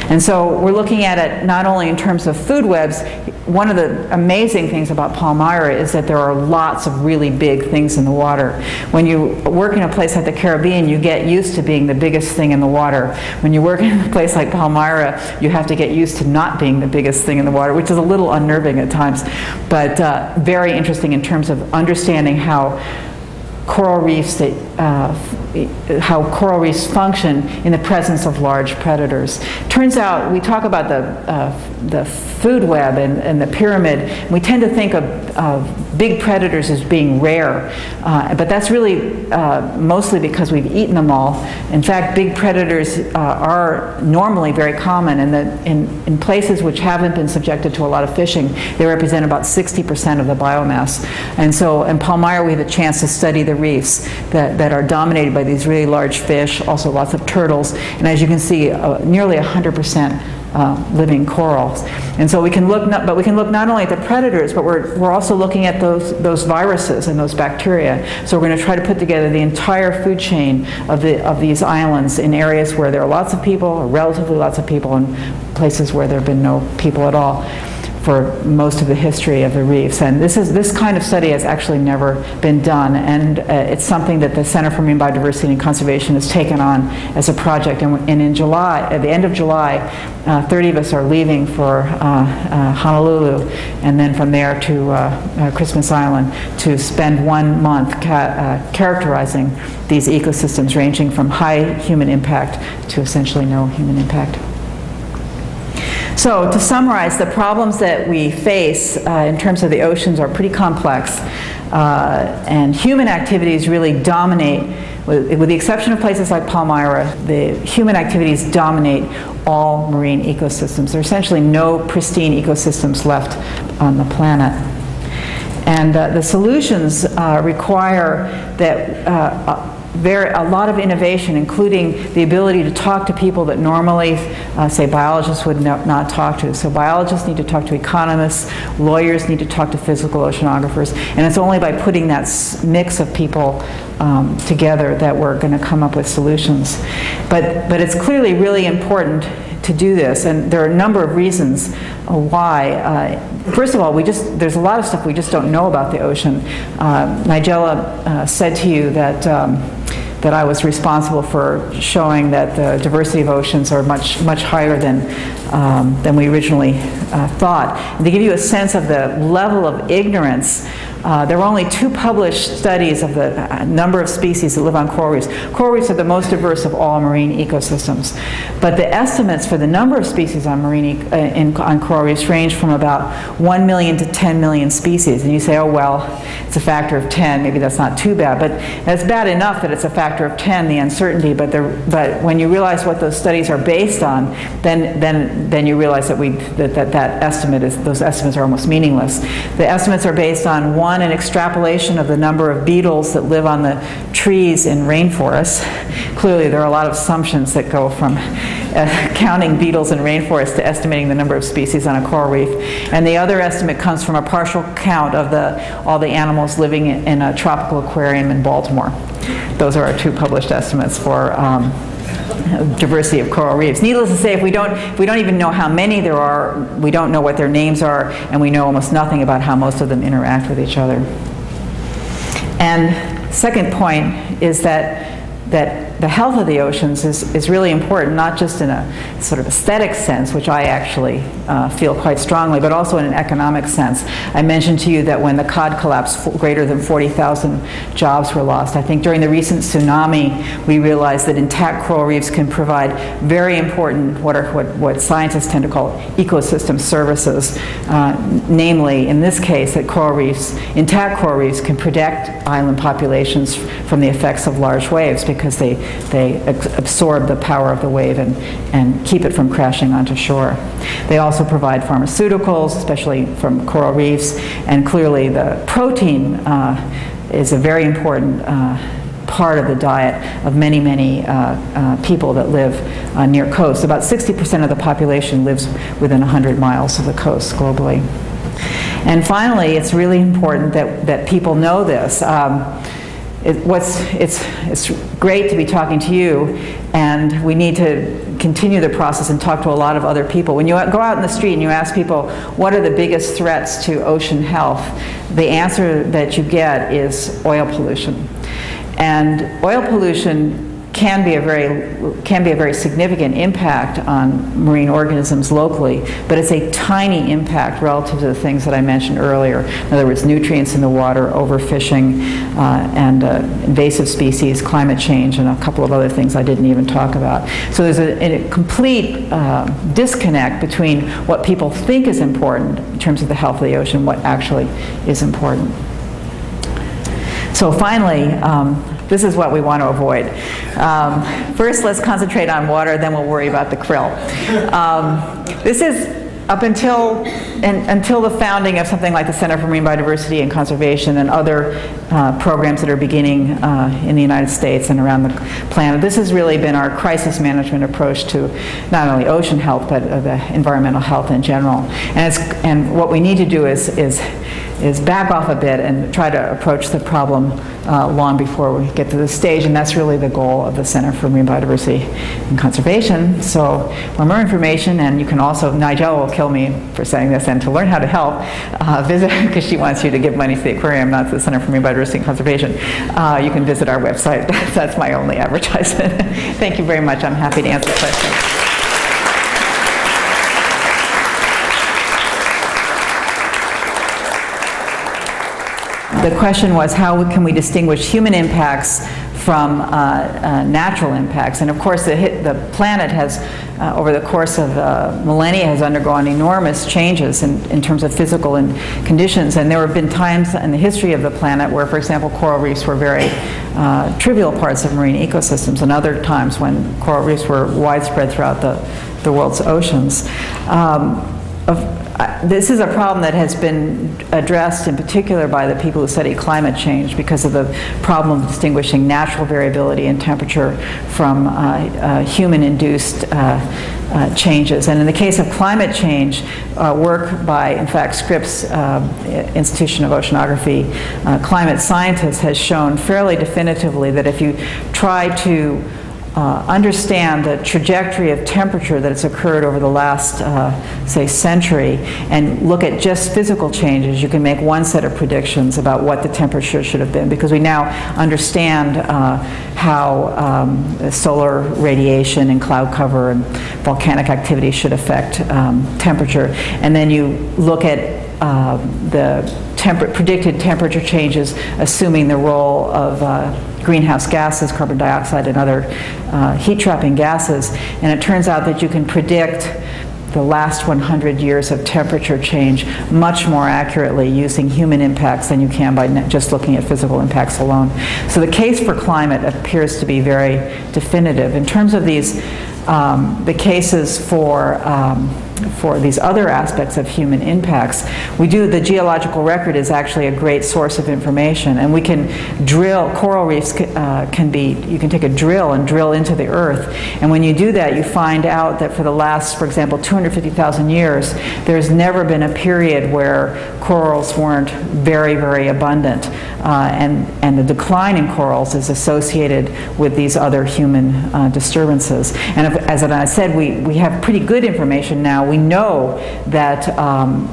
And so we're looking at it not only in terms of food webs. One of the amazing things about Palmyra is that there are lots of really big things in the water. When you work in a place like the Caribbean, you get used to being the biggest thing in the water. When you work in a place like Palmyra, you have to get used to not being the biggest thing in the water, which is a little unnerving at times, but very interesting in terms of understanding how coral reefs function in the presence of large predators. Turns out, we talk about the food web and the pyramid. We tend to think of big predators as being rare, but that's really mostly because we've eaten them all. In fact, big predators are normally very common, and in places which haven't been subjected to a lot of fishing, they represent about 60% of the biomass. And so in Palmyra, we have a chance to study the reefs that are dominated by these really large fish, also lots of turtles, and as you can see, nearly 100% living corals. And so we can look, not only at the predators, but we're also looking at those viruses and those bacteria. So we're going to try to put together the entire food chain of these islands in areas where there are lots of people, or relatively lots of people, and places where there have been no people at all for most of the history of the reefs. And this kind of study has actually never been done, and it's something that the Center for Marine Biodiversity and Conservation has taken on as a project. And in July, at the end of July, 30 of us are leaving for Honolulu, and then from there to Christmas Island to spend 1 month characterizing these ecosystems, ranging from high human impact to essentially no human impact. So to summarize, the problems that we face in terms of the oceans are pretty complex, and human activities really dominate, with the exception of places like Palmyra, the human activities dominate all marine ecosystems. There are essentially no pristine ecosystems left on the planet. And the solutions require that a lot of innovation, including the ability to talk to people that normally, say, biologists would not talk to. So biologists need to talk to economists, lawyers need to talk to physical oceanographers, and it's only by putting that mix of people together that we're going to come up with solutions. But it's clearly really important to do this, and there are a number of reasons why. First of all, there's a lot of stuff we just don't know about the ocean. Nigella said to you that I was responsible for showing that the diversity of oceans are much higher than we originally thought. And to give you a sense of the level of ignorance, there were only 2 published studies of the number of species that live on coral reefs. Coral reefs are the most diverse of all marine ecosystems, but the estimates for the number of species on on coral reefs range from about 1 million to 10 million species. And you say, oh well, it's a factor of 10. Maybe that's not too bad, but it's bad enough that it's a factor of 10, the uncertainty. But when you realize what those studies are based on, then you realize that those estimates are almost meaningless. The estimates are based on 1 one, an extrapolation of the number of beetles that live on the trees in rainforests. Clearly, there are a lot of assumptions that go from counting beetles in rainforests to estimating the number of species on a coral reef. And the other estimate comes from a partial count of all the animals living in a tropical aquarium in Baltimore. Those are our two published estimates for diversity of coral reefs. Needless to say, if we don't even know how many there are, we don't know what their names are, and we know almost nothing about how most of them interact with each other. And second point is that the health of the oceans is really important, not just in a sort of aesthetic sense, which I actually feel quite strongly, but also in an economic sense. I mentioned to you that when the cod collapsed, greater than 40,000 jobs were lost. I think during the recent tsunami, we realized that intact coral reefs can provide very important, what scientists tend to call ecosystem services. Namely, in this case, that intact coral reefs can protect island populations from the effects of large waves because they absorb the power of the wave and keep it from crashing onto shore. They also provide pharmaceuticals, especially from coral reefs, and clearly the protein is a very important part of the diet of many, many people that live near coast. About 60% of the population lives within 100 miles of the coast globally. And finally, it's really important that people know this. It's great to be talking to you, and we need to continue the process and talk to a lot of other people. When you go out in the street and you ask people, what are the biggest threats to ocean health, the answer that you get is oil pollution. And oil pollution can be a very significant impact on marine organisms locally, but it's a tiny impact relative to the things that I mentioned earlier. In other words, nutrients in the water, overfishing, and invasive species, climate change, and a couple of other things I didn't even talk about. So there's a complete disconnect between what people think is important in terms of the health of the ocean and what actually is important. So finally, this is what we want to avoid. First, let's concentrate on water, then we'll worry about the krill. This is up until the founding of something like the Center for Marine Biodiversity and Conservation and other programs that are beginning in the United States and around the planet. This has really been our crisis management approach to not only ocean health, but the environmental health in general. And what we need to do is back off a bit and try to approach the problem long before we get to this stage, and that's really the goal of the Center for Marine Biodiversity and Conservation. So for more information, and you can also, Nigel will kill me for saying this, and to learn how to help, visit, because she wants you to give money to the aquarium, not to the Center for Marine Biodiversity and Conservation. You can visit our website. That's my only advertisement. Thank you very much. I'm happy to answer questions. The question was, how can we distinguish human impacts from natural impacts? And of course, the planet has, over the course of millennia, has undergone enormous changes in terms of physical conditions. And there have been times in the history of the planet where, for example, coral reefs were very trivial parts of marine ecosystems, and other times when coral reefs were widespread throughout the world's oceans. This is a problem that has been addressed in particular by the people who study climate change because of the problem of distinguishing natural variability in temperature from human-induced changes. And in the case of climate change, work by, in fact, Scripps Institution of Oceanography climate scientists has shown fairly definitively that if you try to understand the trajectory of temperature that has occurred over the last, say, century, and look at just physical changes, you can make one set of predictions about what the temperature should have been, because we now understand how solar radiation and cloud cover and volcanic activity should affect temperature. And then you look at the predicted temperature changes, assuming the role of greenhouse gases, carbon dioxide, and other heat-trapping gases. And it turns out that you can predict the last 100 years of temperature change much more accurately using human impacts than you can by just looking at physical impacts alone. So the case for climate appears to be very definitive. In terms of these, the cases for these other aspects of human impacts. The geological record is actually a great source of information, and we can drill, coral reefs you can take a drill and drill into the earth, and when you do that, you find out that for the last, for example, 250,000 years, there's never been a period where corals weren't very, very abundant, and the decline in corals is associated with these other human disturbances. And as I said, we have pretty good information now. We know that,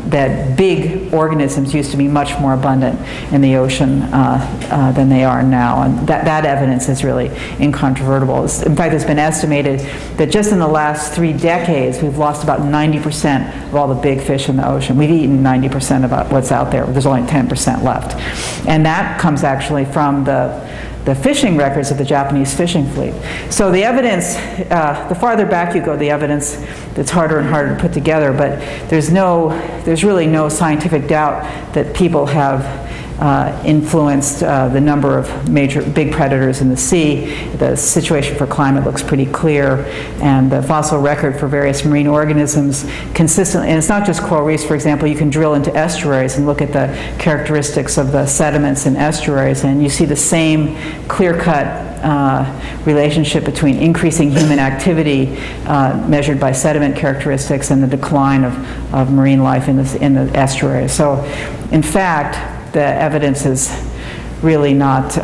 that big organisms used to be much more abundant in the ocean than they are now, and that evidence is really incontrovertible. In fact, it's been estimated that just in the last 3 decades, we've lost about 90% of all the big fish in the ocean. We've eaten 90% of what's out there. There's only 10% left. And that comes actually from the fishing records of the Japanese fishing fleet. So the evidence, the farther back you go, the evidence, it's harder and harder to put together, but there's really no scientific doubt that people have influenced the number of big predators in the sea. The situation for climate looks pretty clear, and the fossil record for various marine organisms consistently, and it's not just coral reefs, for example, you can drill into estuaries and look at the characteristics of the sediments in estuaries, and you see the same clear-cut relationship between increasing human activity measured by sediment characteristics and the decline of marine life in the estuary. So, in fact, the evidence is really not,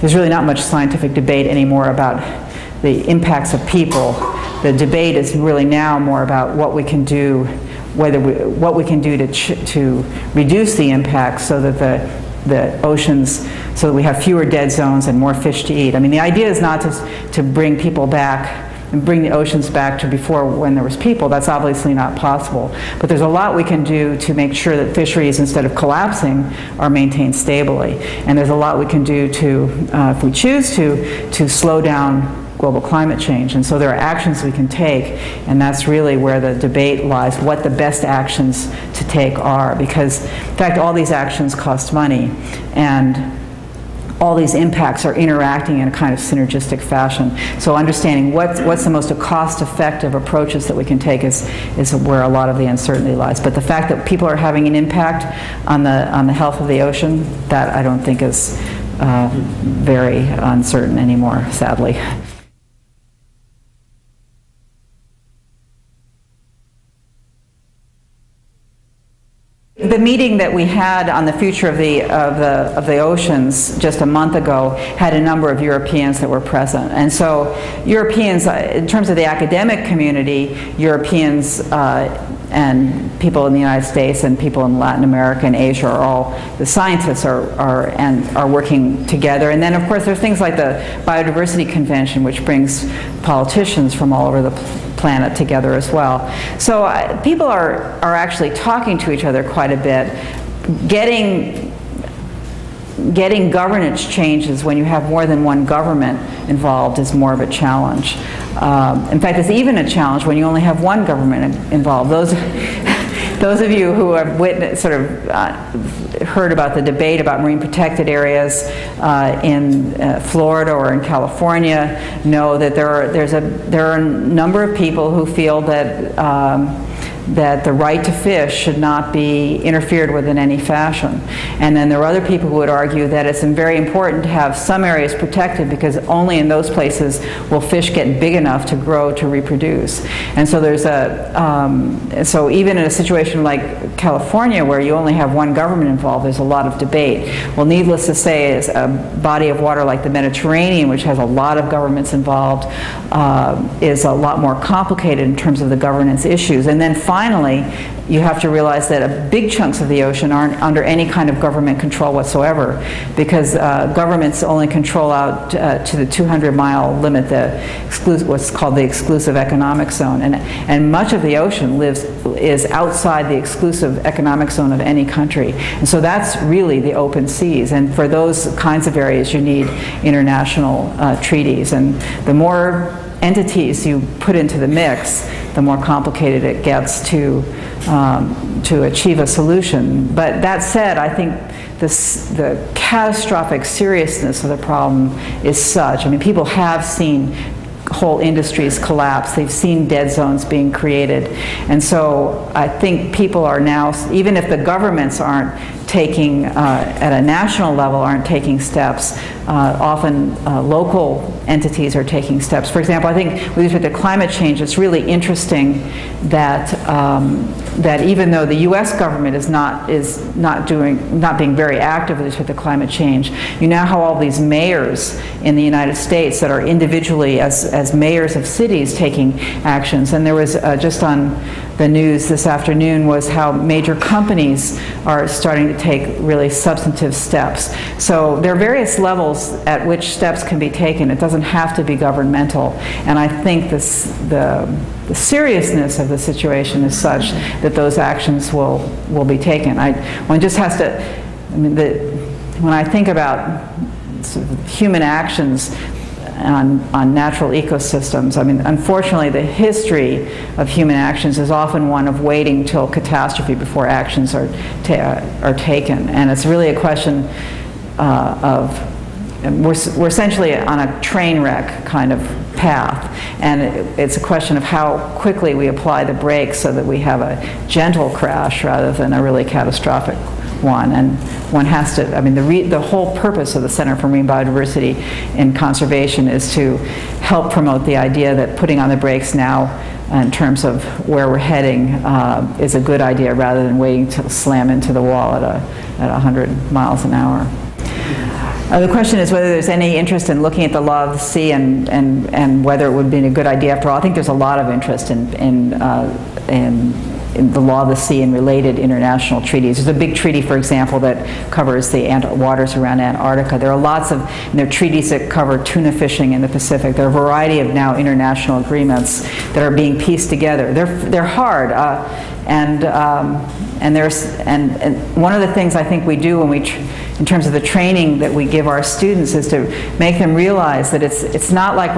there's really not much scientific debate anymore about the impacts of people. The debate is really now more about what we can do, what we can do to reduce the impacts so that the oceans, so that we have fewer dead zones and more fish to eat. I mean, the idea is not to bring people back and bring the oceans back to before when there was people. That's obviously not possible. But there's a lot we can do to make sure that fisheries, instead of collapsing, are maintained stably. And there's a lot we can do to, if we choose to slow down global climate change. And so there are actions we can take, and that's really where the debate lies, what the best actions to take are. Because, in fact, all these actions cost money, and all these impacts are interacting in a kind of synergistic fashion. So understanding what's the most cost-effective approaches that we can take is where a lot of the uncertainty lies. But the fact that people are having an impact on the health of the ocean, that I don't think is very uncertain anymore, sadly. The meeting that we had on the future of the oceans just a month ago had a number of Europeans that were present, and so Europeans, in terms of the academic community, Europeans and people in the United States and people in Latin America and Asia are all, the scientists are working together. And then of course there's things like the Biodiversity Convention, which brings politicians from all over the planet together as well. So people are actually talking to each other quite a bit. Getting governance changes when you have more than one government involved is more of a challenge. In fact, it's even a challenge when you only have one government involved. Those of you who have heard about the debate about marine protected areas in Florida or in California know that there are a number of people who feel that that the right to fish should not be interfered with in any fashion. And then there are other people who would argue that it's very important to have some areas protected because only in those places will fish get big enough to grow to reproduce. And so there's so even in a situation like California where you only have one government involved, there's a lot of debate. Well, needless to say, is a body of water like the Mediterranean, which has a lot of governments involved, is a lot more complicated in terms of the governance issues. And then finally, you have to realize that big chunks of the ocean aren't under any kind of government control whatsoever, because governments only control out to the 200-mile limit, what's called the exclusive economic zone, and much of the ocean is outside the exclusive economic zone of any country, and so that's really the open seas. And for those kinds of areas, you need international treaties, and the more entities you put into the mix, the more complicated it gets to achieve a solution. But that said, I think the catastrophic seriousness of the problem is such. I mean, people have seen whole industries collapse. They've seen dead zones being created. And so I think people are now, even if the governments aren't taking, at a national level, aren't taking steps, often local entities are taking steps. For example, I think with respect to climate change, it's really interesting that that even though the U.S. government is not being very active with respect to climate change, you now have all these mayors in the United States that are individually as mayors of cities taking actions. And there was just on the news this afternoon was how major companies are starting to take really substantive steps. So there are various levels at which steps can be taken. It doesn't have to be governmental. And I think the seriousness of the situation is such that those actions will be taken. One just has to, I mean, when I think about sort of human actions on natural ecosystems, I mean, unfortunately, the history of human actions is often one of waiting till catastrophe before actions are taken. And it's really a question we're essentially on a train wreck kind of path, and it's a question of how quickly we apply the brakes so that we have a gentle crash rather than a really catastrophic one. And one has to, I mean, the whole purpose of the Center for Marine Biodiversity and Conservation is to help promote the idea that putting on the brakes now in terms of where we're heading is a good idea rather than waiting to slam into the wall at 100 miles an hour. The question is whether there's any interest in looking at the law of the sea and whether it would be a good idea after all. I think there's a lot of interest in the law of the sea and related international treaties. There's a big treaty, for example, that covers the waters around Antarctica. There are lots of there are treaties that cover tuna fishing in the Pacific. There are a variety of now international agreements that are being pieced together. They're hard, and one of the things I think we do when we in terms of the training that we give our students is to make them realize that it's not like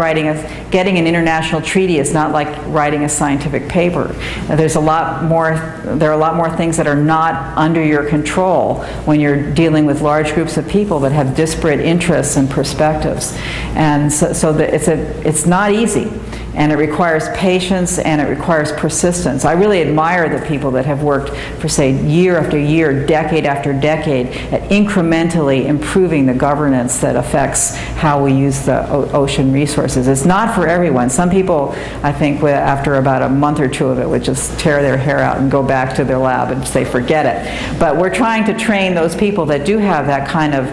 getting an international treaty is not like writing a scientific paper. There are a lot more things that are not under your control when you're dealing with large groups of people that have disparate interests and perspectives. And so it's not easy. And it requires patience and it requires persistence. I really admire the people that have worked for, say, year after year, decade after decade, at incrementally improving the governance that affects how we use the ocean resources. It's not for everyone. Some people, I think, after about a month or two of it, would just tear their hair out and go back to their lab and say, forget it. But we're trying to train those people that do have that kind of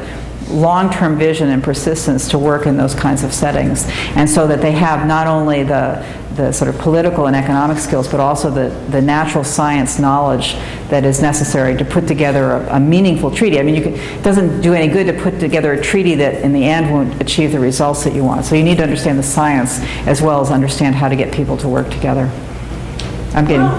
long-term vision and persistence to work in those kinds of settings, and so that they have not only the sort of political and economic skills, but also the natural science knowledge that is necessary to put together a meaningful treaty. I mean, it doesn't do any good to put together a treaty that in the end won't achieve the results that you want. So you need to understand the science as well as understand how to get people to work together. I'm getting...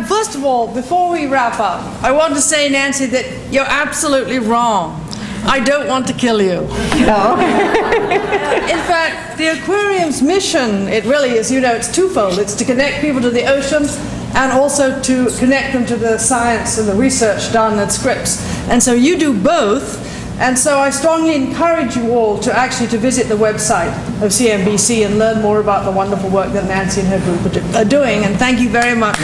First of all, before we wrap up, I want to say, Nancy, that you're absolutely wrong. I don't want to kill you. No. In fact, the aquarium's mission, it really is, you know, it's twofold. It's to connect people to the oceans and also to connect them to the science and the research done at Scripps. And so you do both. And so I strongly encourage you all to actually visit the website of CMBC and learn more about the wonderful work that Nancy and her group are doing. And thank you very much.